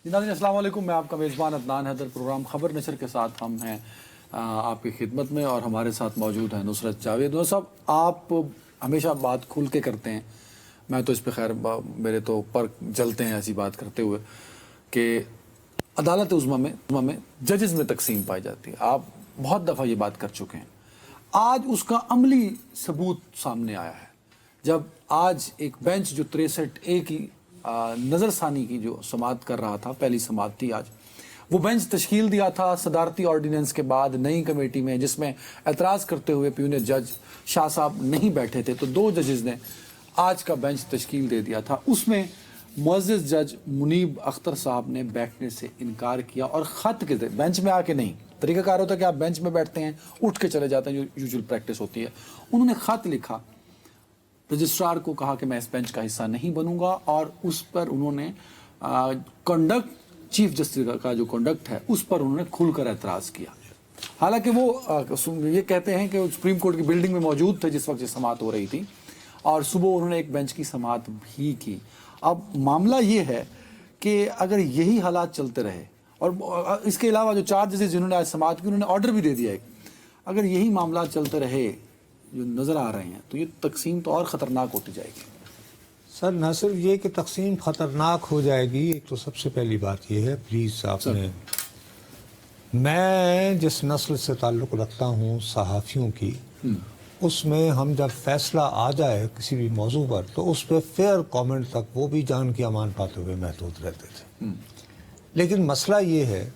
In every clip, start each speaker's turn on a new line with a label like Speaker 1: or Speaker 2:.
Speaker 1: ناظرین السلام علیکم، میں آپ کا میزبان عدنان حیدر، پروگرام خبر نشر کے ساتھ ہم ہیں آپ کی خدمت میں، اور ہمارے ساتھ موجود ہیں نصرت جاوید۔ صاحب، آپ ہمیشہ بات کھل کے کرتے ہیں، میں تو اس پہ خیر میرے تو پر جلتے ہیں ایسی بات کرتے ہوئے کہ عدالت عظمیٰ میں ججز میں تقسیم پائی جاتی ہے۔ آپ بہت دفعہ یہ بات کر چکے ہیں، آج اس کا عملی ثبوت سامنے آیا ہے جب آج ایک بینچ جو 63A کی نظر ثانی کی جو سماعت کر رہا تھا، پہلی سماعت تھی آج، وہ بینچ تشکیل دیا تھا صدارتی آرڈیننس کے بعد نئی کمیٹی میں، جس میں اعتراض کرتے ہوئے پیونِ جج شاہ صاحب نہیں بیٹھے تھے، تو 2 ججز نے آج کا بینچ تشکیل دے دیا تھا۔ اس میں معزز جج منیب اختر صاحب نے بیٹھنے سے انکار کیا، اور خط کے بینچ میں آ کے نہیں، طریقہ کار ہوتا ہے کہ آپ بینچ میں بیٹھتے ہیں، اٹھ کے چلے جاتے ہیں، جو یوزول پریکٹس ہوتی ہے۔ انہوں نے خط لکھا، رجسٹرار کو کہا کہ میں اس بینچ کا حصہ نہیں بنوں گا، اور اس پر انہوں نے کنڈکٹ، چیف جسٹس کا جو کنڈکٹ ہے اس پر انہوں نے کھل کر اعتراض کیا۔ حالانکہ وہ یہ کہتے ہیں کہ وہ سپریم کورٹ کی بلڈنگ میں موجود تھے جس وقت یہ سماعت ہو رہی تھی، اور صبح انہوں نے ایک بینچ کی سماعت بھی کی۔ اب معاملہ یہ ہے کہ اگر یہی حالات چلتے رہے، اور اس کے علاوہ جو 4 ججز جنہوں نے آج سماعت کی، انہوں نے آرڈر بھی دے دیا ہے، اگر یہی معاملات چلتے رہے جو نظر آ رہے ہیں، تو یہ تقسیم تو اور خطرناک ہوتی جائے گی۔
Speaker 2: سر، نہ صرف یہ کہ تقسیم خطرناک ہو جائے گی، ایک تو سب سے پہلی بات یہ ہے، پلیز آپ نے، میں جس نسل سے تعلق رکھتا ہوں صحافیوں کی، اس میں ہم جب فیصلہ آ جائے کسی بھی موضوع پر تو اس پہ فیئر کامنٹ تک وہ بھی جان کی امان پاتے ہوئے محدود رہتے تھے۔ لیکن مسئلہ یہ ہے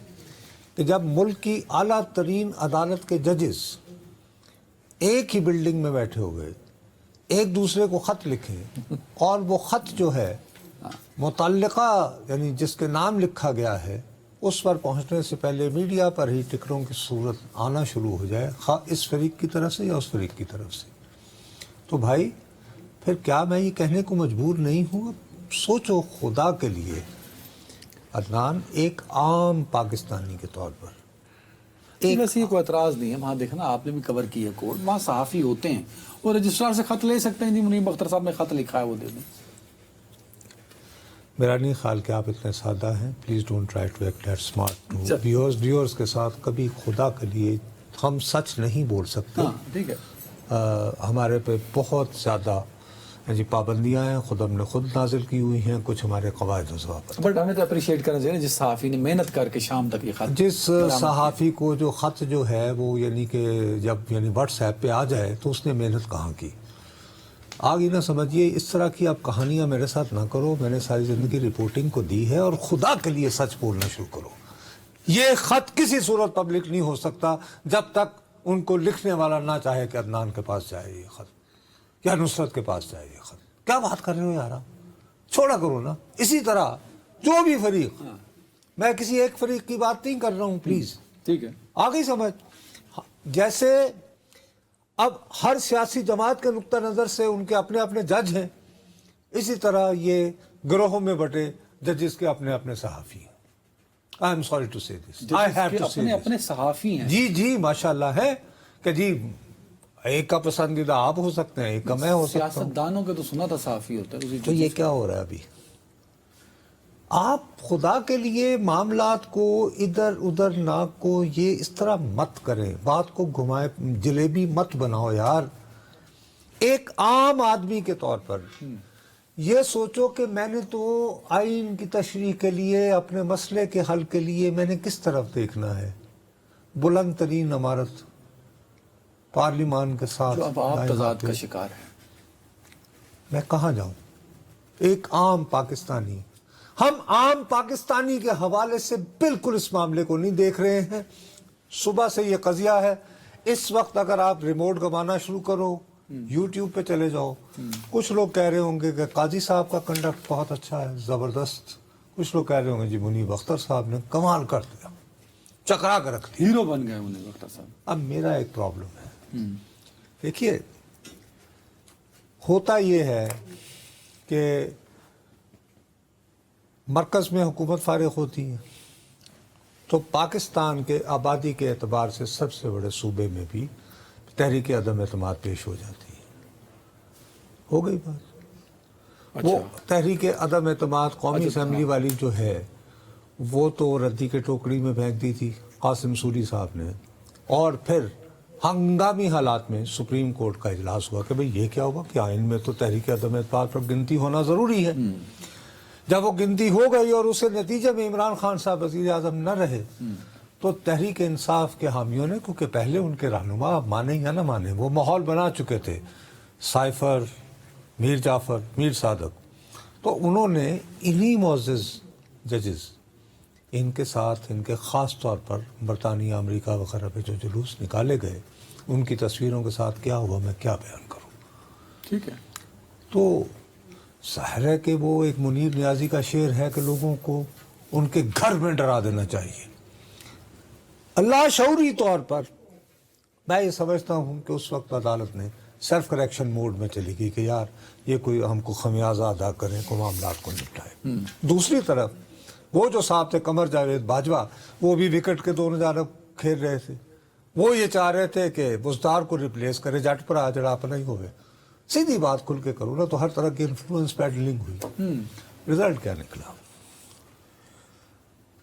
Speaker 2: کہ جب ملک کی اعلیٰ ترین عدالت کے ججز ایک ہی بلڈنگ میں بیٹھے ہوئے ایک دوسرے کو خط لکھیں، اور وہ خط جو ہے متعلقہ یعنی جس کے نام لکھا گیا ہے اس پر پہنچنے سے پہلے میڈیا پر ہی ٹکروں کی صورت آنا شروع ہو جائے، خواہ اس فریق کی طرف سے یا اس فریق کی طرف سے، تو بھائی پھر کیا میں یہ کہنے کو مجبور نہیں ہوں؟ سوچو خدا کے لیے عدنان، ایک عام پاکستانی کے طور پر
Speaker 1: ویسے یہ کوئی اعتراض نہیں ہے، وہاں دیکھنا آپ نے بھی کور کی ہے کورٹ، وہاں صحافی ہوتے ہیں، وہ رجسٹرار سے خط لے سکتے ہیں، جی منیب اختر صاحب نے خط لکھا ہے وہ دے دیں۔
Speaker 2: میرا نہیں خیال کہ آپ اتنے سادہ ہیں، please don't try to act that smart. Viewers کے ساتھ کبھی خدا کے لیے ہم سچ نہیں بول سکتے،
Speaker 1: ٹھیک ہے،
Speaker 2: ہمارے پہ بہت زیادہ جی پابندیاں ہیں، خود ہم نے خود نازل کی ہوئی ہیں، کچھ ہمارے قواعد و ضوابط۔
Speaker 1: بٹ ہمیں تو اپریشیٹ کرنا چاہیے جس صحافی نے محنت کر کے شام تک یہ خط،
Speaker 2: جس صحافی کو جو خط جو ہے وہ یعنی کہ جب یعنی واٹس ایپ پہ آ جائے تو اس نے محنت کہاں کی؟ آگے نہ سمجھیے، اس طرح کی آپ کہانیاں میرے ساتھ نہ کرو، میں نے ساری زندگی رپورٹنگ کو دی ہے، اور خدا کے لیے سچ بولنا شروع کرو۔ یہ خط کسی صورت پبلک نہیں ہو سکتا جب تک ان کو لکھنے والا نہ چاہے کہ عدنان کے پاس جائے یہ خط یا نصرت کے پاس جائے یہ خط۔ کیا بات کر رہے ہو یار، چھوڑا کرو نا۔ اسی طرح جو بھی فریق، میں کسی ایک فریق کی بات نہیں کر رہا ہوں، پلیز
Speaker 1: ٹھیک ہے،
Speaker 2: آگے سمجھ، جیسے اب ہر سیاسی جماعت کے نقطہ نظر سے ان کے اپنے اپنے جج ہیں، اسی طرح یہ گروہوں میں بٹے ججز کے اپنے اپنے صحافی ہیں۔ آئی ایم سوری ٹو سے دس، آئی ہیو ٹو سے
Speaker 1: اپنے
Speaker 2: دس۔
Speaker 1: اپنے صحافی ہیں،
Speaker 2: جی ماشاءاللہ ہے کہ جی ایک کا پسندیدہ آپ ہو سکتے ہیں، ایک کا میں ہو سکتا ہوں۔
Speaker 1: سیاست دانوں کے تو سنا تھا صحافی ہوتا ہے،
Speaker 2: تو یہ کیا ہو رہا ہے ابھی؟ آپ خدا کے لیے معاملات کو ادھر ادھر نہ کو یہ اس طرح مت کریں، بات کو گھمائے جلیبی مت بناؤ یار۔ ایک عام آدمی کے طور پر یہ سوچو کہ میں نے تو آئین کی تشریح کے لیے، اپنے مسئلے کے حل کے لیے میں نے کس طرف دیکھنا ہے؟ بلند ترین عمارت پارلیمان کے ساتھ
Speaker 1: جو اب آپ تضاد کا شکار ہے،
Speaker 2: میں کہاں جاؤں؟ ایک عام پاکستانی، ہم عام پاکستانی کے حوالے سے بالکل اس معاملے کو نہیں دیکھ رہے ہیں۔ صبح سے یہ قضیہ ہے، اس وقت اگر آپ ریموٹ گمانا شروع کرو، یوٹیوب پہ چلے جاؤ، کچھ لوگ کہہ رہے ہوں گے کہ قاضی صاحب کا کنڈکٹ بہت اچھا ہے، زبردست، کچھ لوگ کہہ رہے ہوں گے جی منیب اختر صاحب نے کمال کر دیا، چکرا کر رکھ دیا،
Speaker 1: ہیرو بن گئے منیب اختر صاحب۔
Speaker 2: اب میرا ایک پرابلم ہے، دیکھیے ہوتا یہ ہے کہ مرکز میں حکومت فارغ ہوتی ہے تو پاکستان کے آبادی کے اعتبار سے سب سے بڑے صوبے میں بھی تحریک عدم اعتماد پیش ہو جاتی ہے۔ ہو گئی بات، وہ تحریک عدم اعتماد قومی اسمبلی والی جو ہے وہ تو ردی کے ٹوکری میں پھینک دی تھی قاسم سوری صاحب نے، اور پھر ہنگامی حالات میں سپریم کورٹ کا اجلاس ہوا کہ بھئی یہ کیا ہوگا کہ آئین میں تو تحریک عدم اعتماد پر گنتی ہونا ضروری ہے۔ جب وہ گنتی ہو گئی اور اس کے نتیجے میں عمران خان صاحب وزیر اعظم نہ رہے تو تحریک انصاف کے حامیوں نے، کیونکہ پہلے ان کے رہنما مانیں یا نہ مانیں وہ ماحول بنا چکے تھے، سائفر، میر جعفر، میر صادق، تو انہوں نے انہی معزز ججز ان کے ساتھ، ان کے خاص طور پر برطانیہ، امریکہ وغیرہ پہ جو جلوس نکالے گئے، ان کی تصویروں کے ساتھ کیا ہوا میں کیا بیان کروں۔
Speaker 1: ٹھیک ہے،
Speaker 2: تو ظاہر ہے کہ وہ ایک منیر نیازی کا شعر ہے کہ لوگوں کو ان کے گھر میں ڈرا دینا چاہیے۔ اللہ شعوری طور پر میں یہ سمجھتا ہوں کہ اس وقت عدالت نے سیلف کریکشن موڈ میں چلی گئی کہ یار یہ کوئی ہم کو خمیازہ ادا کریں، کو معاملات کو نپٹائے۔ دوسری طرف وہ جو صاحب تھے قمر جاوید باجوہ، وہ بھی وکٹ کے دونوں جانب کھیل رہے تھے، وہ یہ چاہ رہے تھے کہ بزدار کو ریپلیس کرے، جٹ پر آجڑا اپنا ہی ہوئے۔ سیدھی بات کھل کے کروں نا تو ہر طرح کی انفلوئنس پیڈلنگ ہوئی، رزلٹ کیا نکلا؟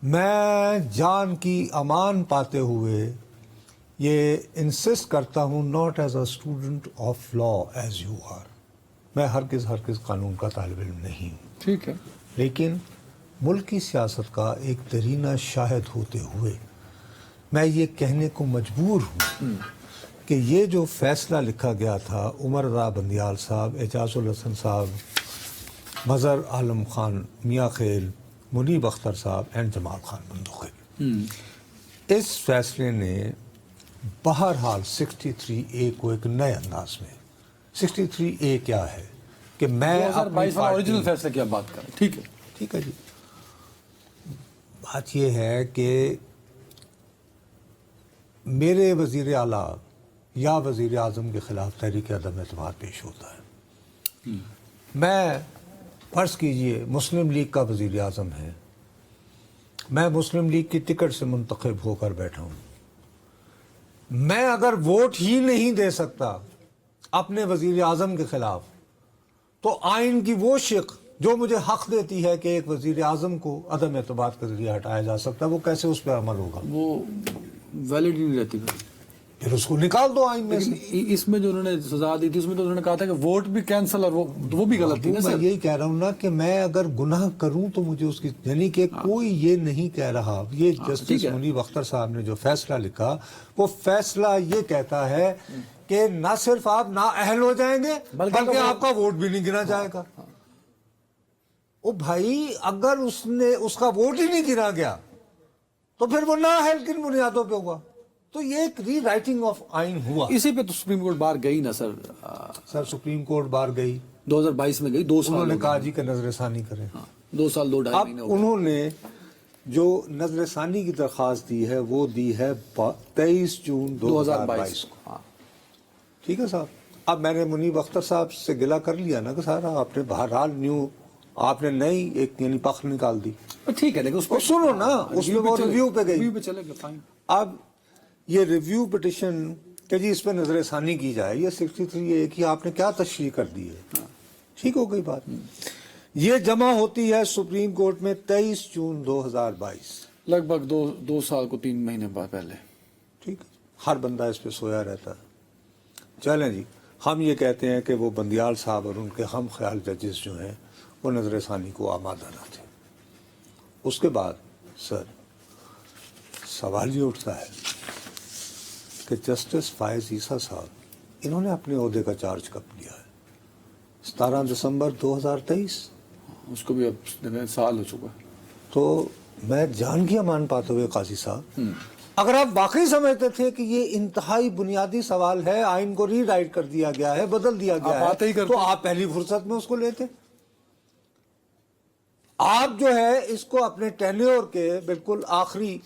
Speaker 2: میں جان کی امان پاتے ہوئے یہ انسسٹ کرتا ہوں، not as a student of law as you are, میں ہرگز قانون کا طالب علم نہیں ہوں،
Speaker 1: ٹھیک ہے،
Speaker 2: لیکن ملکی سیاست کا ایک درینہ شاہد ہوتے ہوئے میں یہ کہنے کو مجبور ہوں کہ یہ جو فیصلہ لکھا گیا تھا عمر رضا بندیال صاحب، اعجاز الحسن صاحب، مظہر عالم خان میاں خیل، منیب اختر صاحب اینڈ جمال خان بندوخیل، اس فیصلے نے بہرحال 63A کو ایک نئے انداز میں، 63A کیا ہے کہ میں
Speaker 1: 2022 والا اوریجنل فیصلے کی آپ بات کریں، ٹھیک ہے،
Speaker 2: ٹھیک ہے جی، بات یہ ہے کہ میرے وزیر اعلیٰ یا وزیر اعظم کے خلاف تحریک عدم اعتماد پیش ہوتا ہے، میں فرض کیجئے مسلم لیگ کا وزیر اعظم ہے، میں مسلم لیگ کی ٹکٹ سے منتخب ہو کر بیٹھا ہوں، میں اگر ووٹ ہی نہیں دے سکتا اپنے وزیر اعظم کے خلاف تو آئین کی وہ شق جو مجھے حق دیتی ہے کہ ایک وزیر اعظم کو عدم اعتماد کے ذریعے ہٹایا جا سکتا ہے، وہ کیسے اس پہ عمل ہوگا؟
Speaker 1: وہ ویلڈ ہی نہیں رہتی۔
Speaker 2: پھر اس کو نکال دو آئین میں سے۔
Speaker 1: لیکن اس میں جو انہوں نے سزا دی تھی اس میں تو انہوں نے کہا تھا کہ ووٹ بھی کینسل، اور وہ بھی غلط تھی نا
Speaker 2: میں
Speaker 1: سر۔
Speaker 2: یہی کہہ رہا ہوں نا کہ میں اگر گناہ کروں تو مجھے اس کی، یعنی کہ کوئی یہ نہیں کہہ رہا، یہ جسٹس منیب اختر صاحب نے جو فیصلہ لکھا وہ فیصلہ یہ کہتا ہے کہ نہ صرف آپ نااہل ہو جائیں گے بلکہ آپ کا ووٹ بھی نہیں گنا جائے گا۔ او بھائی اگر اس کا ووٹ ہی نہیں گنا گیا تو پھر وہ نااہل کن بنیادوں پہ ہوگا؟ تو یہ ایک ری رائٹنگ آف آئین ہوا۔
Speaker 1: اسی پہ تو سپریم کورٹ بار گئی نا سر،
Speaker 2: سر سپریم کورٹ بار گئی،
Speaker 1: 2022 میں گئی، 2 سال
Speaker 2: انہوں نے کہا جی کہ نظر ثانی کریں۔
Speaker 1: 2 سال 2 ڈھائی
Speaker 2: اب
Speaker 1: مہینے ہو گئے۔
Speaker 2: انہوں نے جو نظر ثانی کی درخواست دی ہے وہ دی ہے 23 جون 2022 کو۔
Speaker 1: ہاں،
Speaker 2: ٹھیک ہے صاحب، اب میں نے منیب اختر صاحب سے گلہ کر لیا نا کہ سارا آپ نے بہرحال آپ نے نئی ایک یعنی پخ نکال دی۔
Speaker 1: ٹھیک ہے، لیکن اس
Speaker 2: سنو نا، اس میں وہ ریویو پہ گئی۔
Speaker 1: ریویو پہ چلے گا، فائن۔
Speaker 2: اب یہ ریویو پٹیشن کہ جی اس پہ نظر ثانی کی جائے، یہ 63A کی آپ نے کیا تشریح کر دی ہے، ٹھیک ہو گئی بات۔ یہ جمع ہوتی ہے سپریم کورٹ میں 23 جون 2022،
Speaker 1: لگ بھگ 2 سال کو 3 مہینے بعد پہلے۔
Speaker 2: ٹھیک ہے، ہر بندہ اس پہ سویا رہتا ہے۔ چلیں جی، ہم یہ کہتے ہیں کہ وہ بندیال صاحب اور ان کے ہم خیال ججز جو ہیں وہ نظر ثانی کو آمادہ نہ تھے۔ اس کے بعد سر سوال یہ اٹھتا ہے کہ جسٹس فائز عیسیٰ صاحب انہوں نے اپنے عہدے کا چارج کب لیا ہے؟ 17 دسمبر 2023،
Speaker 1: اس کو بھی اب سال ہو چکا ہے۔
Speaker 2: تو میں جان کی امان پاتے ہوئے قاضی صاحب، اگر آپ واقعی سمجھتے تھے کہ یہ انتہائی بنیادی سوال ہے، آئین کو ری رائٹ کر دیا گیا ہے، بدل دیا گیا ہے، تو آپ پہلی فرصت میں اس کو لیتے۔ آپ جو ہے اس کو اپنے ٹینیور کے بالکل آخری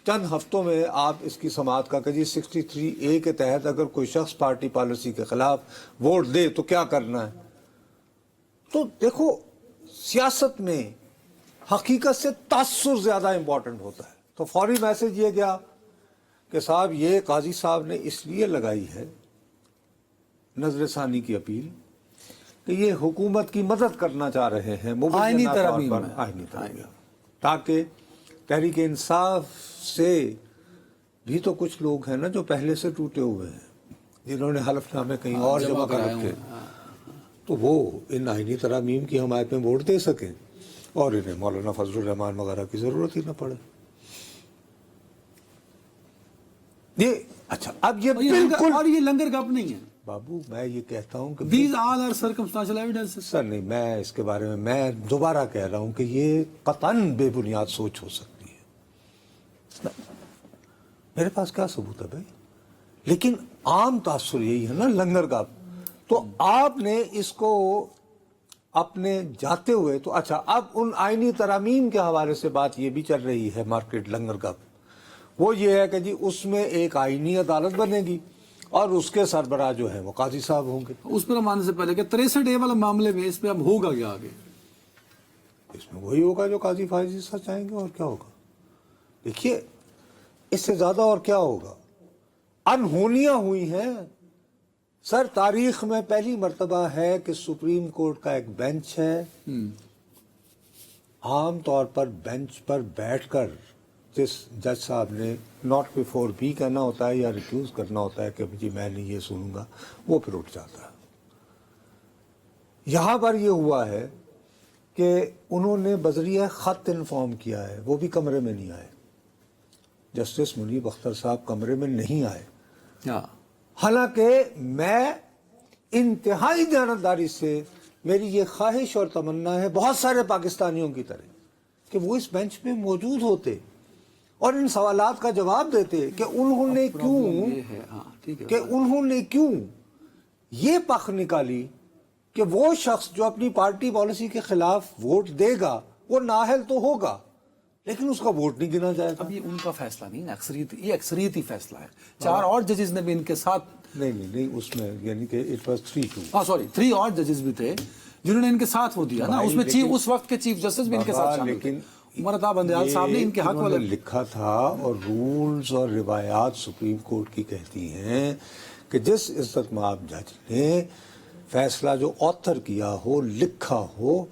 Speaker 2: چند ہفتوں میں آپ اس کی سماعت کا کہ جی 63A کے تحت اگر کوئی شخص پارٹی پالیسی کے خلاف ووٹ دے تو کیا کرنا ہے۔ تو دیکھو سیاست میں حقیقت سے تاثر زیادہ امپورٹنٹ ہوتا ہے، تو فوری میسج یہ گیا کہ صاحب یہ قاضی صاحب نے اس لیے لگائی ہے نظر ثانی کی اپیل کہ یہ حکومت کی مدد کرنا چاہ رہے ہیں مبینہ طور پر، آئینی ترمیم، تاکہ تحریک انصاف سے بھی تو کچھ لوگ ہیں نا جو پہلے سے ٹوٹے ہوئے ہیں، جنہوں نے حلف نامے کہیں اور جمع کر رکھے، تو وہ ان آئینی ترامیم کی حمایت میں ووٹ دے سکیں اور انہیں مولانا فضل الرحمان وغیرہ کی ضرورت ہی نہ پڑے. یہ اچھا، اب یہ بالکل،
Speaker 1: اور یہ لنگر گپ نہیں ہے
Speaker 2: بابو میں یہ کہتا ہوں کہ
Speaker 1: these all are circumstantial evidences.
Speaker 2: سر نہیں، میں اس کے بارے میں دوبارہ کہہ رہا ہوں کہ یہ قطعاً بے بنیاد سوچ ہو سکتی ہے. میرے پاس کیا ثبوت ہے بھائی؟ لیکن عام تاثر یہی ہے نا لنگر کا. تو آپ نے اس کو اپنے جاتے ہوئے تو اچھا، اب ان آئینی ترامیم کے حوالے سے بات یہ بھی چل رہی ہے مارکیٹ لنگر کا، وہ یہ ہے کہ جی اس میں ایک آئینی عدالت بنے گی اور اس کے سربراہ جو ہیں وہ قاضی صاحب ہوں گے.
Speaker 1: اس پر ہم آنے سے پہلے کہ 63A والے معاملے میں اس پہ اب ہوگا کیا آگے؟
Speaker 2: اس میں وہی ہوگا جو قاضی فائز عیسیٰ چاہیں گے، اور کیا ہوگا؟ دیکھیے اس سے زیادہ اور کیا ہوگا؟ انہونیاں ہوئی ہیں سر. تاریخ میں پہلی مرتبہ ہے کہ سپریم کورٹ کا ایک بینچ ہے، عام طور پر بینچ پر بیٹھ کر جس جج صاحب نے ناٹ بیفور بھی کہنا ہوتا ہے یا ریفیوز کرنا ہوتا ہے کہ جی میں نہیں یہ سنوں گا، وہ پھر اٹھ جاتا ہے. یہاں پر یہ ہوا ہے کہ انہوں نے بذریعہ خط انفارم کیا ہے، وہ بھی کمرے میں نہیں آئے. جسٹس منیب اختر صاحب کمرے میں نہیں آئے، حالانکہ میں انتہائی دیانتداری سے، میری یہ خواہش اور تمنا ہے بہت سارے پاکستانیوں کی طرح کہ وہ اس بینچ میں موجود ہوتے اور ان سوالات کا جواب دیتے کہ انہوں نے کیوں یہ پخ نکالی کہ وہ شخص جو اپنی پارٹی پالیسی کے خلاف ووٹ دے گا وہ نااہل تو ہوگا لیکن اس کا ووٹ نہیں گنا جائے گا.
Speaker 1: اب یہ ان کا فیصلہ نہیں، یہ اکثریتی فیصلہ ہے. 4 اور ججز نے بھی ان کے ساتھ
Speaker 2: نہیں اس میں یعنی کہ اٹ واز
Speaker 1: 3 اور ججز بھی تھے جنہوں نے ان کے ساتھ وہ دیا نا. اس میں اس وقت کے چیف جسٹس بھی ان کے ساتھ شامل تھے. عمر عطا بندیال صاحب نے ان کے حق والے
Speaker 2: لکھا تھا، اور رولز اور روایات سپریم کورٹ کی کہتی ہیں کہ جس عزت مآب جج نے فیصلہ جو آتھر کیا ہو، لکھا ہو،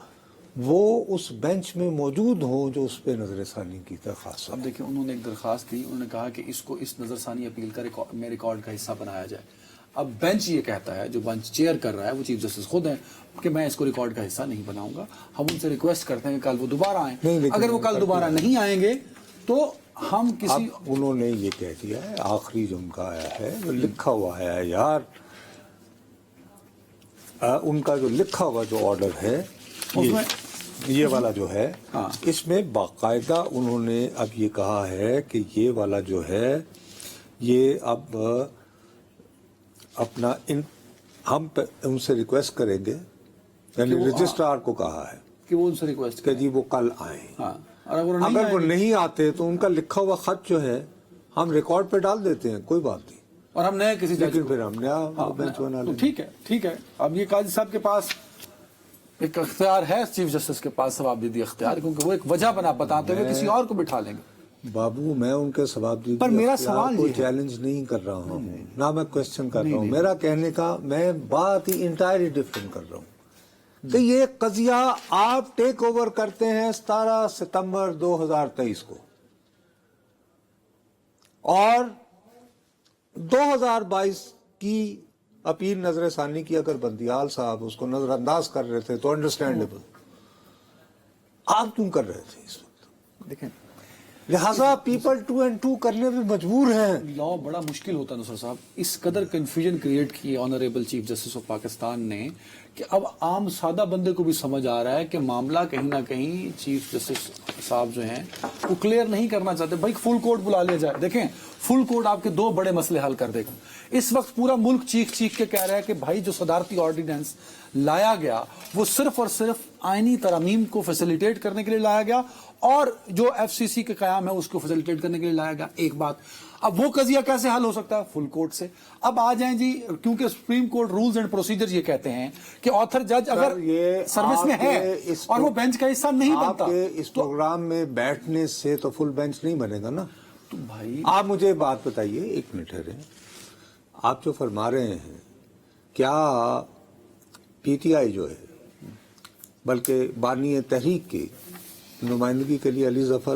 Speaker 2: وہ اس بینچ میں موجود ہو جو اس پہ نظر ثانی کی درخواست.
Speaker 1: اب دیکھیں انہوں نے ایک درخواست کی، انہوں نے کہا کہ اس کو اس نظر ثانی اپیل کا میں ریکارڈ کا حصہ بنایا جائے. اب بینچ یہ کہتا ہے، جو بینچ چیئر کر رہا ہے وہ چیف جسٹس خود ہیں، کہ میں اس کو ریکارڈ کا حصہ نہیں بناؤں گا. ہم ان سے ریکویسٹ کرتے ہیں کہ کل وہ دوبارہ آئیں. اگر وہ کل دوبارہ نہیں آئیں گے تو ہم کسی،
Speaker 2: انہوں نے یہ کہہ دیا ہے، آخری جو ان کا آیا ہے جو لکھا ہوا ہے یار، ان کا جو لکھا ہوا جو آرڈر ہے یہ والا جو ہے، اس میں باقاعدہ انہوں نے اب یہ کہا ہے کہ یہ والا جو ہے یہ اب اپنا ہم ان سے ریکویسٹ کریں گے، یعنی رجسٹرار کو کہا ہے
Speaker 1: کہ وہ ان سے ریکویسٹ
Speaker 2: کہ جی وہ کل آئیں.
Speaker 1: اور
Speaker 2: اگر وہ نہیں آتے تو ان کا لکھا ہوا خط جو ہے ہم ریکارڈ پہ ڈال دیتے ہیں، کوئی بات نہیں،
Speaker 1: اور ہم نئے کسی
Speaker 2: لیکن پھر ہم نیا بینچ بنا لیں.
Speaker 1: ٹھیک ہے. اب یہ قاضی صاحب کے پاس ایک اختیار ہے، چیف جسٹس کے پاس ثوابدیدی اختیار، کیونکہ وہ ایک وجہ بتاتے ہوئے کسی اور کو بٹھا لیں گے.
Speaker 2: بابو میں ان کے ثوابدیدی
Speaker 1: پر میرا سوال
Speaker 2: کو چیلنج نہیں کر رہا ہوں، نہ میں کوشچن کر رہا ہوں. میرا کہنے کا میں بات ہی انٹائرلی ڈفرینٹ کر رہا ہوں کہ یہ قضیہ آپ ٹیک اوور کرتے ہیں 17 ستمبر 2023 کو، اور 2022 کی اپیل نظر ثانی کی اگر بندیال صاحب اس کو نظر انداز کر رہے تھے تو انڈرسٹینڈیبل. آپ کیوں کر رہے تھے اس وقت؟
Speaker 1: دیکھیں
Speaker 2: لہٰذا پیپل 2 and 2 کرنے میں مجبور ہیں.
Speaker 1: لا بڑا مشکل ہوتا ہے نصر صاحب. اس قدر کنفیوژن کریٹ کی honourable chief justice of Pakistan نے کہ اب عام سادہ بندے کو بھی سمجھ آ رہا ہے کہ معاملہ کہیں نہ کہیں چیف جسٹس صاحب جو ہیں وہ کلیئر نہیں کرنا چاہتے. بھائی فل کورٹ بلا لیا جائے. دیکھیں فل کورٹ آپ کے 2 بڑے مسئلے حل کر دے گا. اس وقت پورا ملک چیخ کے کہہ رہا ہے کہ بھائی جو صدارتی آرڈیننس لایا گیا وہ صرف اور صرف آئینی ترامیم کو فیسیلیٹیٹ کرنے کے لیے لایا گیا، اور جو FCC کے قیام ہے اس کو فیسیلیٹیٹ کرنے کے لیے لایا گیا. ایک بات. اب وہ قضیہ کیسے حل ہو سکتا ہے؟ فل کورٹ سے. اب آ جائیں جی، کیونکہ supreme court rules and procedure یہ کہتے ہیں کہ آتھر جج اگر سروس میں ہے اور وہ بینچ کا حصہ نہیں بنتا،
Speaker 2: آپ کے اس پروگرام میں بیٹھنے سے تو فل بینچ نہیں بنے گا نا.
Speaker 1: تو بھائی
Speaker 2: آپ مجھے بات بتائیے، 1 منٹ ٹھہریں. آپ جو فرما رہے ہیں، کیا PTI جو ہے، بلکہ بانی تحریک کی نمائندگی کے لیے علی ظفر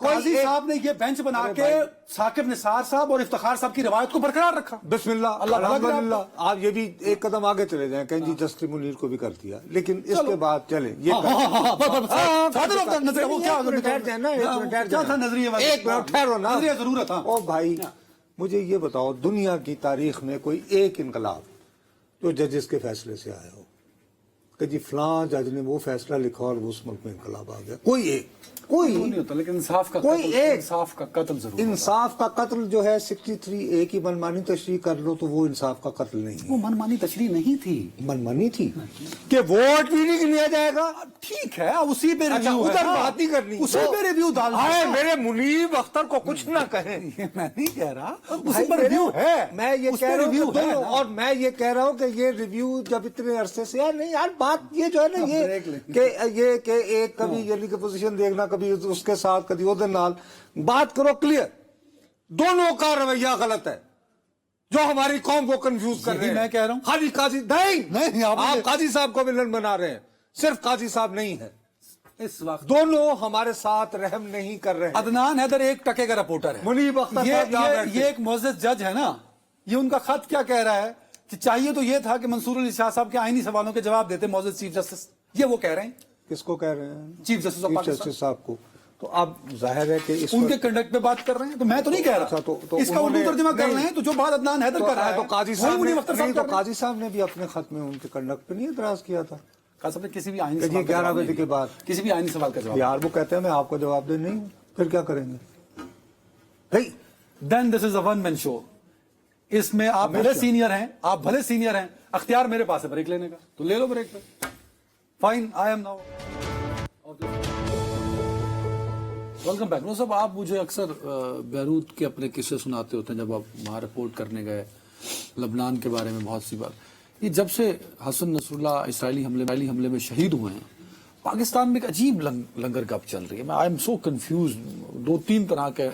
Speaker 1: قاضی صاحب نے یہ بینچ بنا کے ثاقب نثار صاحب اور افتخار صاحب کی روایت کو برقرار رکھا.
Speaker 2: بسم اللہ
Speaker 1: اللہ
Speaker 2: الحمدللہ. آپ یہ بھی ایک قدم آگے چلے جائیں کہ جی جسٹس منیر کو بھی کر دیا, لیکن اس کے بعد چلیں یہ
Speaker 1: نظریہ ضرورت.
Speaker 2: او بھائی مجھے یہ بتاؤ, دنیا کی تاریخ میں کوئی ایک انقلاب جو ججز کے فیصلے سے آیا ہو کہ جی فلاں جج نے وہ فیصلہ لکھا اور اس ملک میں انقلاب آ گیا؟ کوئی ایک, کوئی
Speaker 1: نہیں ہوتا, لیکن انصاف کا
Speaker 2: کوئی ایک
Speaker 1: انصاف کا قتل ضرور.
Speaker 2: انصاف کا قتل جو ہے 63A کی منمانی تشریح کر لو تو وہ انصاف کا قتل نہیں ہے.
Speaker 1: وہ منمانی تشریح نہیں تھی,
Speaker 2: منمانی تھی کہ ووٹ بھی نہیں لیا جائے گا.
Speaker 1: ٹھیک ہے, اسی پہ ریویو
Speaker 2: ادھر بات نہیں کرنی,
Speaker 1: اسی پہ ریویو ڈالنا ہے.
Speaker 2: میرے منیب اختر کو کچھ نہ کہیں,
Speaker 1: میں نہیں کہہ رہا, اسی پر ریویو ہے.
Speaker 2: میں یہ کہہ رہا ہوں اور میں یہ کہہ رہا ہوں کہ یہ ریویو جب اتنے عرصے سے یار نہیں یار بات یہ جو ہے نا یہ کہ ایک کبھی یعنی کہ پوزیشن دیکھنا, کبھی اس کے ساتھ کبھی ادھر نال بات کرو کلیئر. دونوں کا رویہ غلط ہے جو ہماری قوم کو کنفیوز کر رہے ہیں.
Speaker 1: میں کہہ رہا ہوں
Speaker 2: خالی قاضی نہیں, آپ قاضی صاحب کو ولن بنا رہے ہیں, صرف قاضی صاحب نہیں ہے
Speaker 1: اس وقت.
Speaker 2: دونوں ہمارے ساتھ رحم نہیں کر رہے.
Speaker 1: عدنان حیدر 1 ٹکے کا رپورٹر ہے.
Speaker 2: منیب اختر
Speaker 1: یہ ایک معزز جج ہے نا, یہ ان کا خط کیا کہہ رہا ہے کہ چاہیے تو یہ تھا کہ منصور علی شاہ صاحب کے آئینی سوالوں کے جواب دیتے معزز چیف جسٹس. یہ وہ کہہ رہے ہیں.
Speaker 2: کس کو کہہ رہے ہیں؟
Speaker 1: چیف جسٹس آف پاکستان
Speaker 2: صاحب کو. تو اب ظاہر ہے کہ
Speaker 1: ان کے کنڈکٹ پہ بات کر رہے ہیں, تو میں تو نہیں کہہ رہا, اس کا اردو ترجمہ کر رہے ہیں. تو جو بات عدنان حیدر کر رہا ہے
Speaker 2: تو قاضی صاحب نے بھی اپنے خط میں ان کے کنڈکٹ پہ نہیں اعتراض کیا تھا.
Speaker 1: قاضی صاحب نے کسی بھی آئینی
Speaker 2: 11 بجے کے بعد
Speaker 1: کسی بھی آئینی سوال کا جواب
Speaker 2: یار وہ کہتے ہیں میں آپ کو جواب دے نہیں ہوں, پھر کیا کریں گے؟
Speaker 1: دین دس از اے ون مین شو. اس میں آپ بھلے سینئر ہیں, آپ بھلے سینئر ہیں, اختیار میرے پاس ہے بریک لینے کا, تو لے لو بریک پہ. Fine, I'm now. Welcome back. صاحب آپ مجھے اکثر بیروت کے اپنے قصے سناتے ہوتے ہیں جب آپ وہاں رپورٹ کرنے گئے, لبنان کے بارے میں بہت سی بار. یہ جب سے حسن نصر اللہ اسرائیلی حملے میں شہید ہوئے ہیں, پاکستان میں ایک عجیب لنگر گپ چل رہی ہے. میں آئی ایم سو کنفیوز. 2-3 طرح کے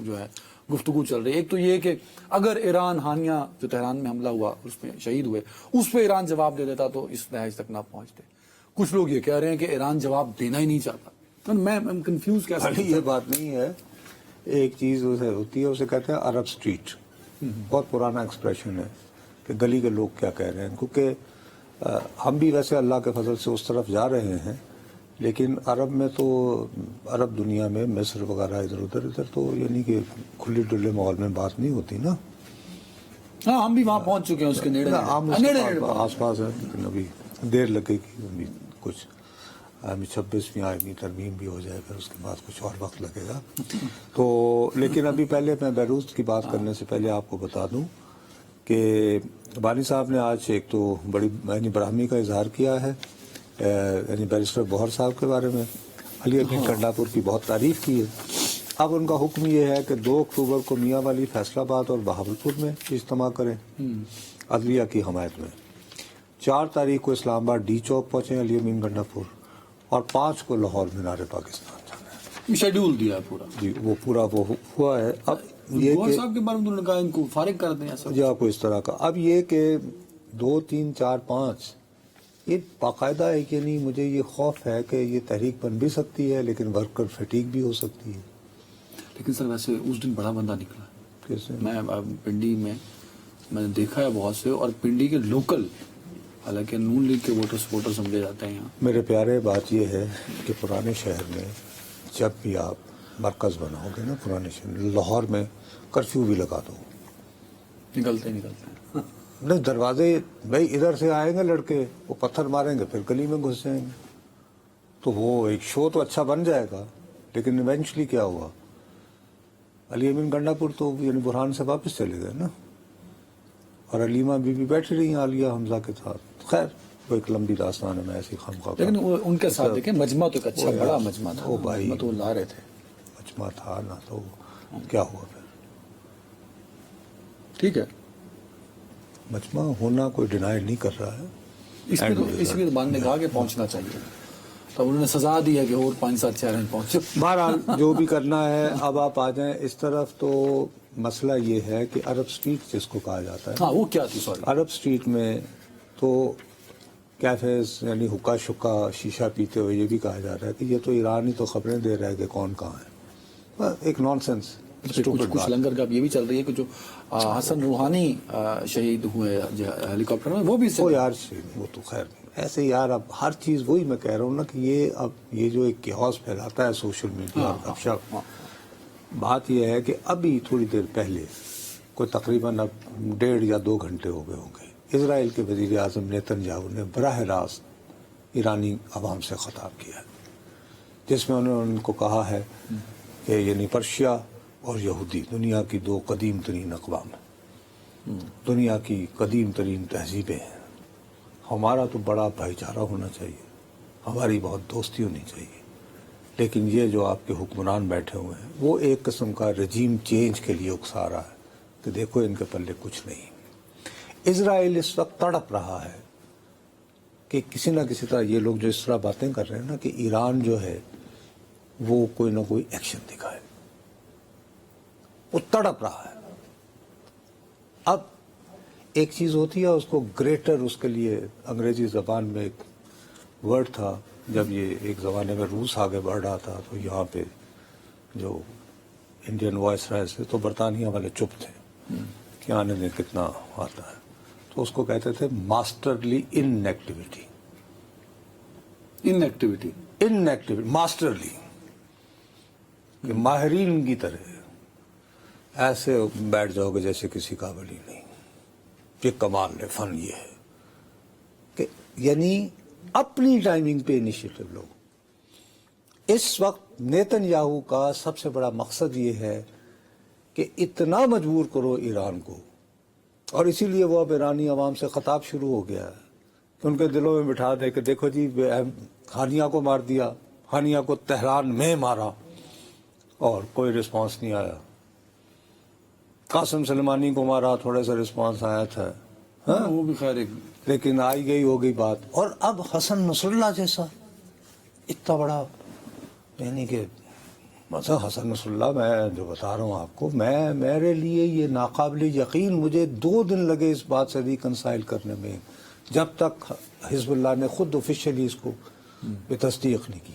Speaker 1: جو ہے گفتگو چل رہی ہے. ایک تو یہ کہ اگر ایران ہانیہ جو تہران میں حملہ ہوا اس میں شہید ہوئے, اس پہ ایران جواب دے دیتا تو اس نتائج تک نہ پہنچتے. کچھ لوگ یہ کہہ رہے ہیں کہ ایران جواب دینا ہی نہیں چاہتا. میں کنفیوز کیسے.
Speaker 2: یہ بات نہیں ہے. ایک چیز اسے ہوتی ہے, اسے کہتے ہیں عرب سٹریٹ. بہت پرانا ایکسپریشن ہے کہ گلی کے لوگ کیا کہہ رہے ہیں, کیونکہ ہم بھی ویسے اللہ کے فضل سے اس طرف جا رہے ہیں, لیکن عرب میں تو عرب دنیا میں مصر وغیرہ ادھر تو یعنی کہ کھلی ڈلے ماحول میں بات نہیں ہوتی نا.
Speaker 1: ہاں ہم بھی وہاں پہنچ چکے ہیں, اس کے نیڑے
Speaker 2: آس پاس ہے, لیکن ابھی دیر لگے گی. ابھی کچھ 26ویں آئینی ترمیم بھی ہو جائے, پھر اس کے بعد کچھ اور وقت لگے گا. تو لیکن ابھی پہلے میں بیروت کی بات کرنے سے پہلے آپ کو بتا دوں کہ بانی صاحب نے آج ایک تو بڑی یعنی برہمی کا اظہار کیا ہے, یعنی بیرسٹر بہر صاحب کے بارے میں. علی اکبر کنڈاپور کی بہت تعریف کی ہے. اب ان کا حکم یہ ہے کہ 2 اکتوبر کو میاں والی, فیصل آباد اور بہاولپور میں اجتماع کریں عدلیہ کی حمایت میں. 4 تاریخ کو اسلام آباد ڈی چوک پہنچیں علی امین گنڈاپور, اور 5 کو لاہور مینار پاکستان جانا ہے.
Speaker 1: شیڈول دیا پورا
Speaker 2: جی, وہ پورا وہ ہوا ہے. اب یہ کہ
Speaker 1: صاحب کے بارے میں انہوں نے کہا ان کو فارغ کر دیں ایسا
Speaker 2: یا کوئی اس طرح کا. اب یہ کہ 2, 3, 4, 5 یہ باقاعدہ ہے کہ نہیں. مجھے یہ خوف ہے کہ یہ تحریک بن بھی سکتی ہے, لیکن ورکر فٹیگ بھی ہو سکتی ہے.
Speaker 1: لیکن سر ویسے اس دن بڑا بندہ نکلا.
Speaker 2: کیسے؟
Speaker 1: میں پنڈی میں نے دیکھا ہے بہت سے, اور پنڈی کے لوکل, حالانکہ نون لیگ کے سپورٹر سمجھے جاتے ہیں یہاں.
Speaker 2: میرے پیارے, بات یہ ہے کہ پرانے شہر میں جب بھی آپ مرکز بناؤ گے نا, پرانے شہر لاہور میں کرفیو بھی لگا دو.
Speaker 1: نکلتے ہیں
Speaker 2: نہیں, دروازے بھائی ادھر سے آئیں گے لڑکے, وہ پتھر ماریں گے, پھر گلی میں گھس جائیں گے. تو وہ ایک شو تو اچھا بن جائے گا, لیکن ایونچولی کیا ہوا, علی امین گنڈاپور تو یعنی برہان سے واپس چلے گئے نا, اور علیمہ بی بی بیٹھی رہی ہیں عالیہ حمزہ کے ساتھ. خیر وہ ایک لمبی داستان ہے, میں ایسی خواہ.
Speaker 1: لیکن ان کے ساتھ دیکھیں مجمع تو ایک اچھا بڑا مجمع تھا.
Speaker 2: وہ بھائی
Speaker 1: تو لا رہے تھے,
Speaker 2: مجمع تھا نا, تو کیا ہوا پھر.
Speaker 1: ٹھیک ہے,
Speaker 2: مجمع ہونا کوئی ڈینائی نہیں کر رہا ہے.
Speaker 1: اس لیے زبان نے کہا کہ پہنچنا چاہیے, تو انہوں نے سزا دی ہے کہ اور 5-7 شہر پہنچے.
Speaker 2: بہرحال جو بھی کرنا ہے, اب آپ آ جائیں اس طرف. تو مسئلہ یہ ہے کہ عرب سٹریٹ جس کو کہا جاتا ہے,
Speaker 1: ہاں وہ کیا تھی, سوری,
Speaker 2: عرب سٹریٹ میں تو کیفیز یعنی حکا شکا شیشہ پیتے ہوئے یہ بھی کہا جا رہا ہے کہ یہ تو ایران ہی تو خبریں دے رہا ہے کہ کون کہاں ہے. ایک نان سینس
Speaker 1: کچھ لنگر کا یہ بھی چل رہی ہے کہ جو حسن روحانی شہید ہوئے ہیلی کاپٹر میں وہ بھی
Speaker 2: وہ یار وہ تو خیر ایسے یار اب ہر چیز وہی میں کہہ رہا ہوں نا کہ یہ اب یہ جو ایک کیوس پھیلاتا ہے سوشل میڈیا اور گپ شپ. بات یہ ہے کہ ابھی تھوڑی دیر پہلے کوئی تقریباً اب 1.5 یا 2 گھنٹے ہو گئے ہوں گے اسرائیل کے وزیر اعظم نیتن یاہو نے براہ راست ایرانی عوام سے خطاب کیا ہے جس میں انہوں نے ان کو کہا ہے کہ یعنی پرشیا اور یہودی دنیا کی 2 قدیم ترین اقوام ہیں, دنیا کی قدیم ترین تہذیبیں ہیں. ہمارا تو بڑا بھائی چارہ ہونا چاہیے, ہماری بہت دوستی ہونی چاہیے, لیکن یہ جو آپ کے حکمران بیٹھے ہوئے ہیں وہ ایک قسم کا رجیم چینج کے لیے اکسا رہا ہے کہ دیکھو ان کے پلے کچھ نہیں. اسرائیل اس وقت تڑپ رہا ہے کہ کسی نہ کسی طرح یہ لوگ جو اس طرح باتیں کر رہے ہیں نا کہ ایران جو ہے وہ کوئی نہ کوئی ایکشن دکھائے, وہ تڑپ رہا ہے. اب ایک چیز ہوتی ہے اس کو گریٹر, اس کے لیے انگریزی زبان میں ایک ورڈ تھا جب یہ ایک زمانے میں روس آگے بڑھ رہا تھا تو یہاں پہ جو انڈین وائس رائے سے تو برطانیہ والے چپ تھے کہ آنے دیں کتنا آتا ہے, تو اس کو کہتے تھے ماسٹرلی ان ایکٹیویٹی. ماسٹرلی کہ ماہرین کی طرح ایسے بیٹھ جاؤ گے جیسے کسی قابل ہی نہیں. یہ کمال ہے, فن یہ ہے کہ یعنی اپنی ٹائمنگ پہ انیشیٹو لو. اس وقت نیتن یاہو کا سب سے بڑا مقصد یہ ہے کہ اتنا مجبور کرو ایران کو, اور اسی لیے وہ اب ایرانی عوام سے خطاب شروع ہو گیا ہے کہ ان کے دلوں میں بٹھا دے کہ دیکھو جی ہانیہ کو مار دیا, ہانیہ کو تہران میں مارا اور کوئی رسپانس نہیں آیا. قاسم سلیمانی کو مارا, تھوڑا سا رسپانس آیا تھا,
Speaker 1: وہ بھی خیر ایک,
Speaker 2: لیکن آئی گئی ہو گئی بات. اور اب حسن نصر اللہ جیسا اتنا بڑا, یعنی کہ مثلا حسن نصر اللہ, میں جو بتا رہا ہوں آپ کو, میرے لیے یہ ناقابل یقین, مجھے 2 دن لگے اس بات سے ریکنسائل کرنے میں جب تک حزب اللہ نے خود آفیشیلی اس کو تصدیق نہیں کی.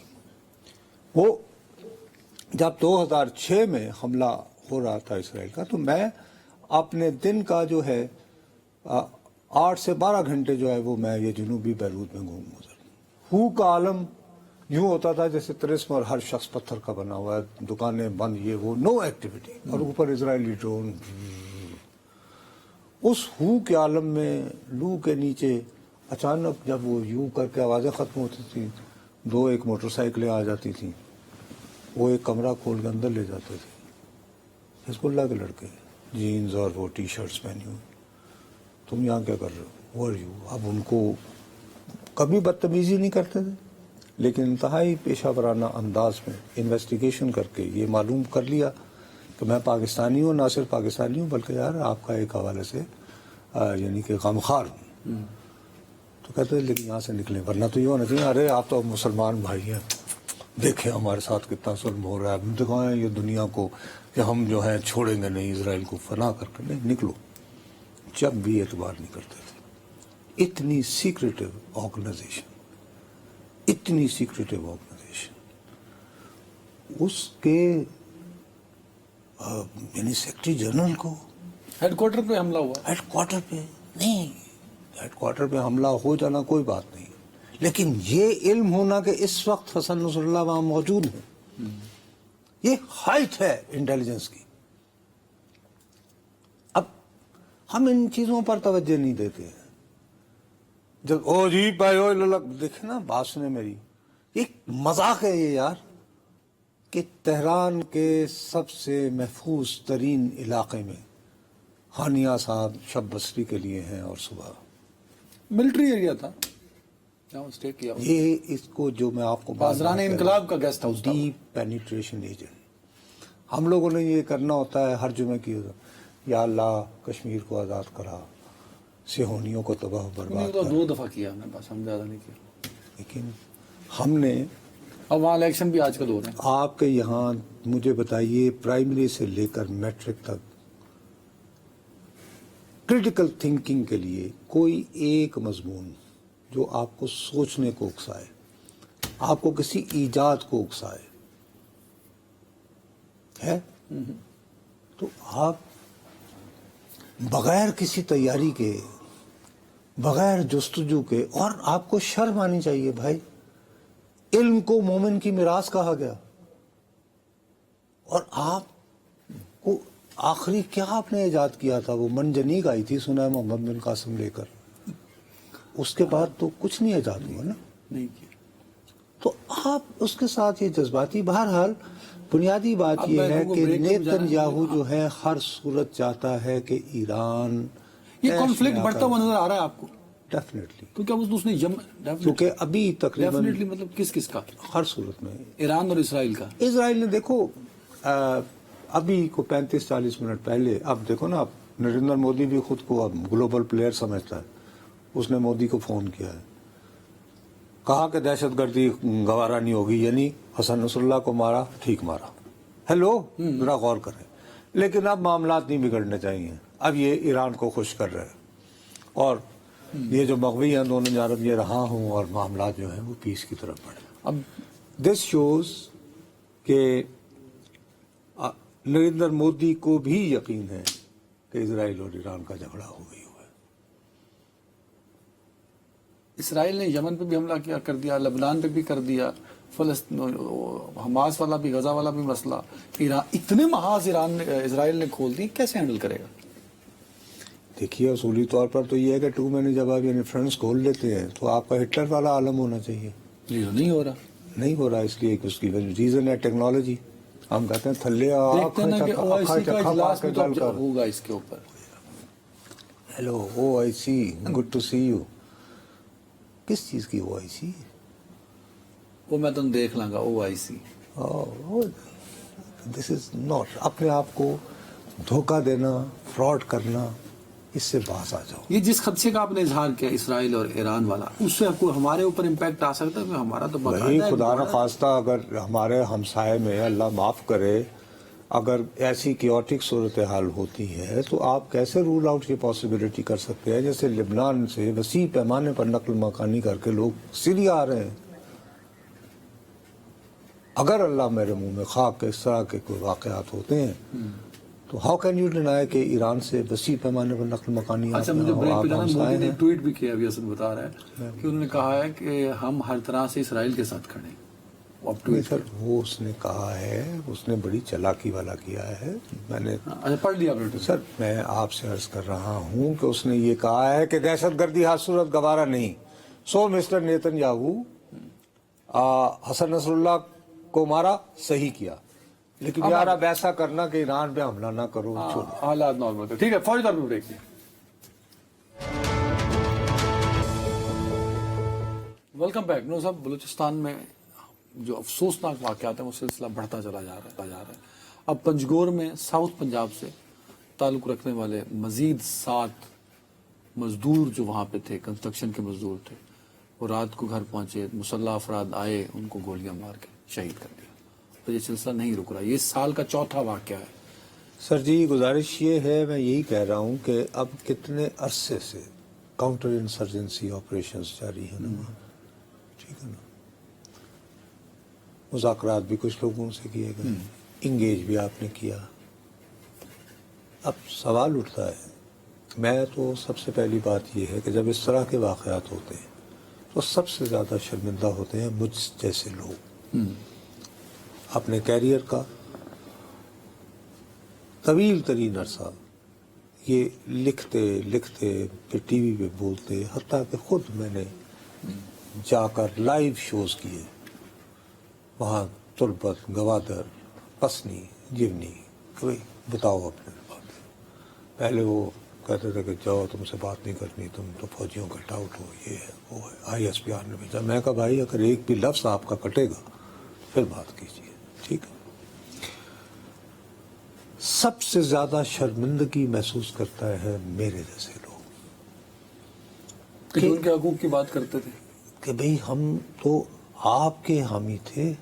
Speaker 2: وہ جب 2006 میں حملہ ہو رہا تھا اسرائیل کا تو میں اپنے دن کا جو ہے 8 سے 12 گھنٹے جو ہے وہ میں یہ جنوبی بیروت میں گزر. ہو کا عالم یوں ہوتا تھا جیسے طرزم اور ہر شخص پتھر کا بنا ہوا ہے, دکانیں بند, یہ وہ, نو ایکٹیویٹی, اور اوپر اسرائیلی ڈرون. اس ہو کے عالم میں لو کے نیچے اچانک جب وہ یوں کر کے آوازیں ختم ہوتی تھیں, 2-1 موٹر سائیکلیں آ جاتی تھیں, وہ ایک کمرہ کھول کے اندر لے جاتے تھے. حزب اللہ کے لڑکے جینز اور وہ ٹی شرٹس پہنی ہوئی, تم یہاں کیا کر رہے ہو, وہ یو. اب ان کو کبھی بدتمیزی نہیں کرتے تھے, لیکن انتہائی پیشہ ورانہ انداز میں انویسٹیگیشن کر کے یہ معلوم کر لیا کہ میں پاکستانی ہوں, نہ صرف پاکستانی ہوں بلکہ یار آپ کا ایک حوالے سے یعنی کہ غمخوار ہوں. تو کہتے ہیں لیکن یہاں سے نکلیں, ورنہ تو یہ ہونا چاہیے ارے آپ تو مسلمان بھائی ہیں, دیکھیں ہمارے ساتھ کتنا ظلم ہو رہا ہے, دکھائیں یہ دنیا کو کہ ہم جو ہیں چھوڑیں گے نہیں اسرائیل کو, فنا کر کے نہیں نکلو. جب بھی اعتبار نہیں کرتے تھے. اتنی سیکریٹو آرگنائزیشن, اتنی سیکریٹو آرگنائزیشن, اس کے یعنی سیکرٹری جنرل کو
Speaker 1: ہیڈ کوارٹر پہ حملہ ہوا.
Speaker 2: ہیڈ کوارٹر پہ نہیں, ہیڈ کوارٹر پہ حملہ ہو جانا کوئی بات نہیں, لیکن یہ علم ہونا کہ اس وقت حسن نصر اللہ وہاں موجود ہیں, یہ ہائٹ ہے انٹیلیجنس کی. اب ہم ان چیزوں پر توجہ نہیں دیتے ہیں. جب او جی بھائی دیکھیں نا بات سنیں میری, ایک مذاق ہے یہ یار کہ تہران کے سب سے محفوظ ترین علاقے میں ہانیہ صاحب شب بسری کے لیے ہیں, اور صبح
Speaker 1: ملٹری ایریا تھا جہاں اسٹے کیا.
Speaker 2: یہ اس کو جو میں آپ کو
Speaker 1: بازران انقلاب کا guest house,
Speaker 2: deep penetration agent. ہم لوگوں نے یہ کرنا ہوتا ہے ہر جمعے کی, یا اللہ کشمیر کو آزاد کرا, صہیونیوں کو تباہ و برباد
Speaker 1: تو
Speaker 2: کر.
Speaker 1: 2 دفعہ کیا ہم نے, بس ہم زیادہ نہیں کیا.
Speaker 2: لیکن ہم نے,
Speaker 1: اب وہاں الیکشن بھی آج کل ہو رہے ہیں.
Speaker 2: آپ کے یہاں مجھے بتائیے پرائمری سے لے کر میٹرک تک کریٹیکل تھنکنگ کے لیے کوئی ایک مضمون جو آپ کو سوچنے کو اکسائے، آپ کو کسی ایجاد کو اکسائے ہے، تو آپ بغیر کسی تیاری کے، بغیر جستجو کے، اور آپ کو شرم آنی چاہیے بھائی، علم کو مومن کی میراث کہا گیا، اور آپ کو آخری کیا آپ نے ایجاد کیا تھا؟ وہ منجنیق آئی تھی سنا ہے محمد بن قاسم لے کر، اس کے بعد تو کچھ نہیں ایجاد ہوا نا،
Speaker 1: نہیں کیا۔
Speaker 2: تو آپ اس کے ساتھ یہ جذباتی، بہرحال بنیادی بات
Speaker 1: اب
Speaker 2: یہ
Speaker 1: میں
Speaker 2: ہے
Speaker 1: کو
Speaker 2: کہ
Speaker 1: بریک میں
Speaker 2: نیتن
Speaker 1: جانا ہے۔
Speaker 2: یاہو جو ہے ہر صورت چاہتا ہے کہ ایران
Speaker 1: یہ کانفلکٹ بڑھتا ہوا نظر آ رہا ہے آپ کو؟
Speaker 2: ڈیفینیٹلی،
Speaker 1: کیونکہ اب اس نے
Speaker 2: کیونکہ ابھی تقریباً
Speaker 1: ڈیفینیٹلی مطلب کس کا؟
Speaker 2: ہر صورت میں
Speaker 1: ایران اور اسرائیل کا۔
Speaker 2: اسرائیل نے دیکھو ابھی کو 35-40 منٹ پہلے، اب دیکھو نا، اب نریندر مودی بھی خود کو اب گلوبل پلیئر سمجھتا ہے، اس نے مودی کو فون کیا ہے، کہا کہ دہشت گردی گوارا نہیں ہوگی، یعنی حسن نصر اللہ کو مارا، ٹھیک مارا، ہیلو ذرا غور کریں، لیکن اب معاملات نہیں بگڑنے چاہیے، اب یہ ایران کو خوش کر رہے ہیں، اور یہ جو مغوی ہیں دونوں جانب، یہ رہا ہوں، اور معاملات جو ہیں وہ پیس کی طرف بڑھے۔
Speaker 1: اب
Speaker 2: دس شوز کہ نریندر مودی کو بھی یقین ہے کہ اسرائیل اور ایران کا جھگڑا ہو گئی ہوا ہے۔
Speaker 1: اسرائیل نے یمن پہ بھی حملہ کیا کر دیا، لبنان پہ بھی کر دیا، حماس والا بھی، غزہ والا بھی مسئلہ، ایران، اتنے محاذ اسرائیل نے کھول دی، کیسے ہینڈل کرے گا؟
Speaker 2: دیکھیے اصولی طور پر تو یہ ہے کہ ٹو مینی جب آپ یعنی فرینڈس کھول لیتے ہیں تو آپ کا ہٹلر والا عالم ہونا چاہیے،
Speaker 1: نہیں ہو رہا،
Speaker 2: نہیں ہو رہا، اس لیے کہ اس کی ریزن ہے ٹیکنالوجی۔ ہم کہتے ہیں تھلے
Speaker 1: دیکھتے ہیں نا کہ OIC کا اجلاس میں تو ہوگا اس کے اوپر۔
Speaker 2: Hello OIC، good to see you. کس چیز کی OIC؟
Speaker 1: وہ میں تم دیکھ لوں گا OIC۔
Speaker 2: دس از ناٹ، اپنے آپ کو دھوکہ دینا، فراڈ کرنا، اس سے باز آ جاؤ۔
Speaker 1: یہ جس خدشے کا آپ نے اظہار کیا اسرائیل اور ایران والا، اس سے کوئی ہمارے اوپر امپیکٹ آ سکتا ہے؟ کہ ہمارا تو
Speaker 2: وہی خدا نہ خواستہ اگر ہمارے ہمسائے میں، اللہ معاف کرے، اگر ایسی کیوٹک صورتحال ہوتی ہے تو آپ کیسے رول آؤٹ کی پاسبلٹی کر سکتے ہیں؟ جیسے لبنان سے وسیع پیمانے پر نقل مکانی کر کے لوگ سیریا آ رہے ہیں، اگر اللہ میرے منہ میں خاک کے اس طرح کے کوئی واقعات ہوتے ہیں تو ہاؤ کین یو ڈینائی کہ ایران سے وسیع پیمانے پر نقل مکانی؟
Speaker 1: اچھا، مجھے بریک پہ جانا، مودی نے ٹویٹ بھی کیا، ابھی اسد بتا رہا ہے کہ انہوں نے کہا ہے کہ ہم ہر طرح سے اسرائیل کے ساتھ کھڑے ہیں۔
Speaker 2: سر وہ اس نے کہا ہے، اس نے بڑی چلاکی والا کیا ہے، میں نے
Speaker 1: پڑھ لیا
Speaker 2: سر، میں آپ سے عرض کر رہا ہوں کہ اس نے یہ کہا ہے کہ دہشت گردی ہر صورت گوارا نہیں، سو مسٹر نیتن یاہو حسن نصر اللہ کو مارا، صحیح کیا، لیکن یار اب ایسا کرنا کہ ایران پہ حملہ نہ کرو،
Speaker 1: حالات نارمل کر، ٹھیک ہے، فوری طور پہ بریک دیں۔ Welcome back. نو صاحب، بلوچستان میں جو افسوسناک واقعات ہیں وہ سلسلہ بڑھتا چلا جا رہا ہے۔ اب پنجگور میں ساؤتھ پنجاب سے تعلق رکھنے والے مزید 7 مزدور جو وہاں پہ تھے، کنسٹرکشن کے مزدور تھے، وہ رات کو گھر پہنچے، مسلح افراد آئے، ان کو گولیاں مار کے شہید کر دیا۔ تو یہ سلسلہ نہیں رک رہا، یہ سال کا چوتھا واقعہ ہے۔
Speaker 2: سر جی، گزارش یہ ہے، میں یہی کہہ رہا ہوں کہ اب کتنے عرصے سے کاؤنٹر انسرجنسی آپریشنز جاری ہیں نا، ٹھیک ہے نا، مذاکرات بھی کچھ لوگوں سے کیے گئے، انگیج بھی آپ نے کیا۔ اب سوال اٹھتا ہے، میں تو سب سے پہلی بات یہ ہے کہ جب اس طرح کے واقعات ہوتے ہیں تو سب سے زیادہ شرمندہ ہوتے ہیں مجھ جیسے لوگ، اپنے کیریئر کا طویل ترین عرصہ یہ لکھتے پھر ٹی وی پہ بولتے، حتیٰ کہ خود میں نے جا کر لائیو شوز کیے، وہاں تربت، گوادر، پسنی، جیونی، کہ بھائی بتاؤ اپنے باتیں۔ پہلے وہ کہتے تھے کہ جاؤ، تم سے بات نہیں کرنی، تم تو فوجیوں کا ڈاؤٹ ہو، یہ ہے وہ ہے، ISPR نے بھیجا۔ میں کہا بھائی اگر ایک بھی لفظ آپ کا کٹے گا پھر بات کیجیے، ٹھیک ہے۔ سب سے زیادہ شرمندگی محسوس کرتا ہے میرے جیسے لوگ
Speaker 1: کہ ان کے حقوق کی بات کرتے تھے،
Speaker 2: کہ بھئی ہم تو آپ کے حامی تھے،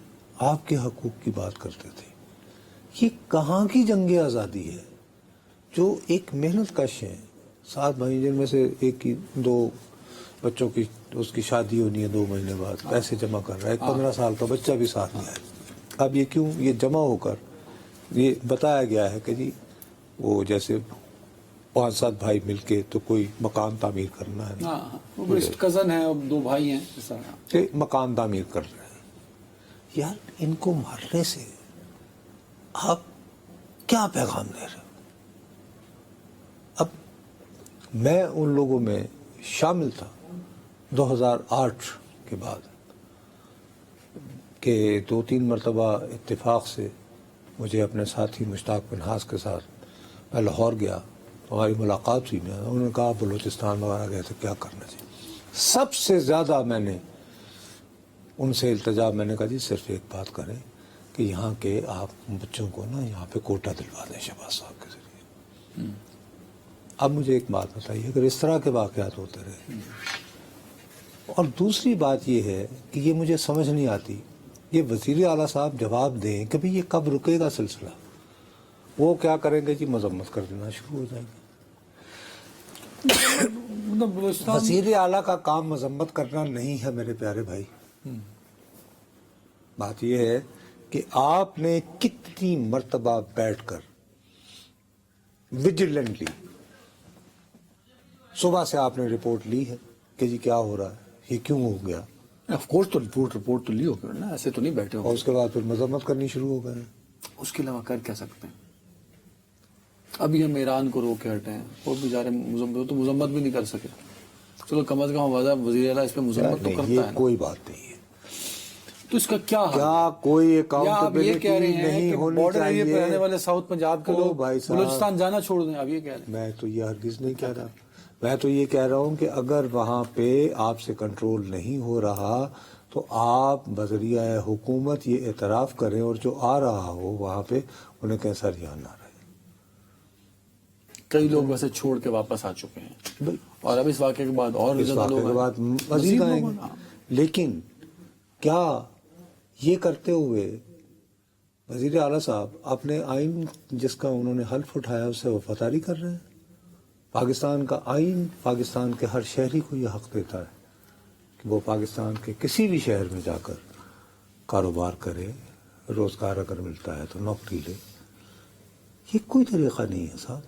Speaker 2: آپ کے حقوق کی بات کرتے تھے۔ یہ کہاں کی جنگ آزادی ہے جو ایک محنت کش ہیں، 7 بھائی جن میں سے ایک کی 2 بچوں کی اس کی شادی ہونی ہے 2 مہینے بعد، پیسے جمع کر رہا ہے، ایک 15 سال کا بچہ بھی ساتھ میں ہے. اب یہ کیوں؟ یہ جمع ہو کر یہ بتایا گیا ہے کہ جی وہ جیسے 5-7 بھائی مل کے تو کوئی مکان تعمیر کرنا ہے،
Speaker 1: ہاں وہ کزن ہے، 2 بھائی ہیں اس طرح.
Speaker 2: کہ مکان تعمیر کر رہے ہیں. یار ان کو مارنے سے آپ کیا پیغام دے رہے ہو؟ اب میں ان لوگوں میں شامل تھا 2008 کے بعد کہ 2-3 مرتبہ اتفاق سے مجھے اپنے ساتھی مشتاق منہاس کے ساتھ میں لاہور گیا، ہماری ملاقات ہوئی. انہوں نے کہا بلوچستان وغیرہ گئے تو کیا کرنا چاہیے. سب سے زیادہ میں نے ان سے التجا، میں نے کہا جی صرف ایک بات کریں کہ یہاں کے آپ بچوں کو نا یہاں پہ کوٹا دلوا دیں شہباز صاحب کے ذریعے. اب مجھے ایک بات بتائیے، اگر اس طرح کے واقعات ہوتے رہے، اور دوسری بات یہ ہے کہ یہ مجھے سمجھ نہیں آتی، یہ وزیر اعلیٰ صاحب جواب دیں کہ بھئی یہ کب رکے گا سلسلہ. وہ کیا کریں گے جی؟ مذمت کر دینا شروع ہو جائے گا. وزیر اعلیٰ کا کام مذمت کرنا نہیں ہے میرے پیارے بھائی. بات یہ ہے کہ آپ نے کتنی مرتبہ بیٹھ کر ویجیلنٹلی صبح سے آپ نے رپورٹ لی ہے کہ جی کیا ہو رہا ہے، یہ کیوں ہو گیا.
Speaker 1: آف کورس تو رپورٹ تو لی ہوگی نا، ایسے تو نہیں بیٹھے ہو.
Speaker 2: اور اس کے بعد پھر مذمت کرنی شروع ہو گئے.
Speaker 1: اس کے علاوہ کر کیا سکتے ہیں؟ ابھی ہم ایران کو روک کے ہٹے ہیں، وہ بیچارے تو مذمت بھی نہیں کر سکے. چلو کم از کم وزیر اعلیٰ اس پہ مذمت تو کرتا ہے نا.
Speaker 2: کوئی بات نہیں ہے.
Speaker 1: تو اس کا کیا حل؟
Speaker 2: کیا کوئی
Speaker 1: آپ یہ
Speaker 2: اکاؤنٹیبلٹی
Speaker 1: کہہ رہے ہیں
Speaker 2: نہیں
Speaker 1: کہ
Speaker 2: ہونی
Speaker 1: بارڈر ایریا پہ رہنے
Speaker 2: چاہیے؟
Speaker 1: والے ساؤتھ پنجاب کے لوگ
Speaker 2: بھائی صاحب،
Speaker 1: بلوچستان جانا چھوڑ دیں؟ آپ یہ کہہ رہے ہیں؟
Speaker 2: میں تو یہ ہرگز نہیں کہہ رہا. میں تو یہ کہہ رہا ہوں کہ اگر وہاں پہ آپ سے کنٹرول نہیں ہو رہا تو آپ بذریعہ حکومت یہ اعتراف کریں، اور جو آ رہا ہو وہاں پہ انہیں کہیں سر یہاں نہ رہے.
Speaker 1: کئی لوگ ویسے چھوڑ کے واپس آ چکے ہیں، اور اب اس واقعے کے بعد اور
Speaker 2: اس
Speaker 1: زیادہ
Speaker 2: واقعے
Speaker 1: لوگ
Speaker 2: کے بعد مزید آئیں گے. لیکن کیا یہ کرتے ہوئے وزیر اعلیٰ صاحب اپنے آئین جس کا انہوں نے حلف اٹھایا اس سے وفاداری کر رہے ہیں؟ پاکستان کا آئین پاکستان کے ہر شہری کو یہ حق دیتا ہے کہ وہ پاکستان کے کسی بھی شہر میں جا کر کاروبار کرے، روزگار اگر ملتا ہے تو نوکری لے. یہ کوئی طریقہ نہیں ہے صاحب.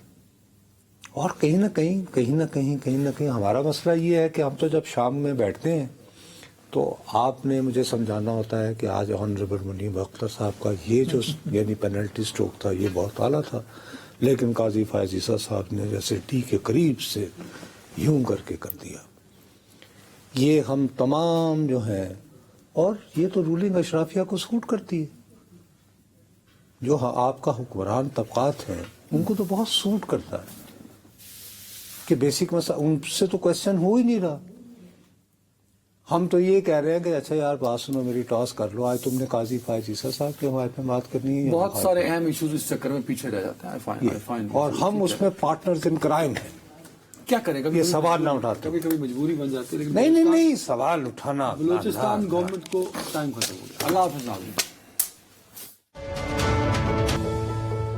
Speaker 2: اور کہیں نہ کہیں ہمارا مسئلہ یہ ہے کہ ہم تو جب شام میں بیٹھتے ہیں تو آپ نے مجھے سمجھانا ہوتا ہے کہ آج آنریبل منیب اختر صاحب کا یہ جو یعنی پینلٹی سٹروک تھا یہ بہت اعلیٰ تھا، لیکن قاضی فائز عیسیٰ صاحب نے جیسے ٹی کے قریب سے یوں کر کے کر دیا. یہ ہم تمام جو ہیں، اور یہ تو رولنگ اشرافیہ کو سوٹ کرتی ہے، جو آپ کا حکمران طبقات ہیں ان کو تو بہت سوٹ کرتا ہے کہ بیسک مسئلہ ان سے تو کوشچن ہو ہی نہیں رہا. ہم تو یہ کہہ رہے ہیں کہ اچھا یار بات سنو میری، ٹاس کر لو، آج تم نے قاضی فائز عیسیٰ صاحب کے حوالے میں بات کرنی ہے.
Speaker 1: بہت سارے اہم ایشوز اس چکر میں پیچھے رہ جاتے ہیں،
Speaker 2: اور ہم اس میں پارٹنرز ان کرائم ہیں.
Speaker 1: کیا کریں؟ کبھی
Speaker 2: یہ سوال نہ اٹھاتے،
Speaker 1: کبھی مجبوری بن جاتی ہے. لیکن
Speaker 2: نہیں سوال اٹھانا.
Speaker 1: بلوچستان گورنمنٹ کو ٹائم ختم ہو گیا. اللہ حافظ ناظرین.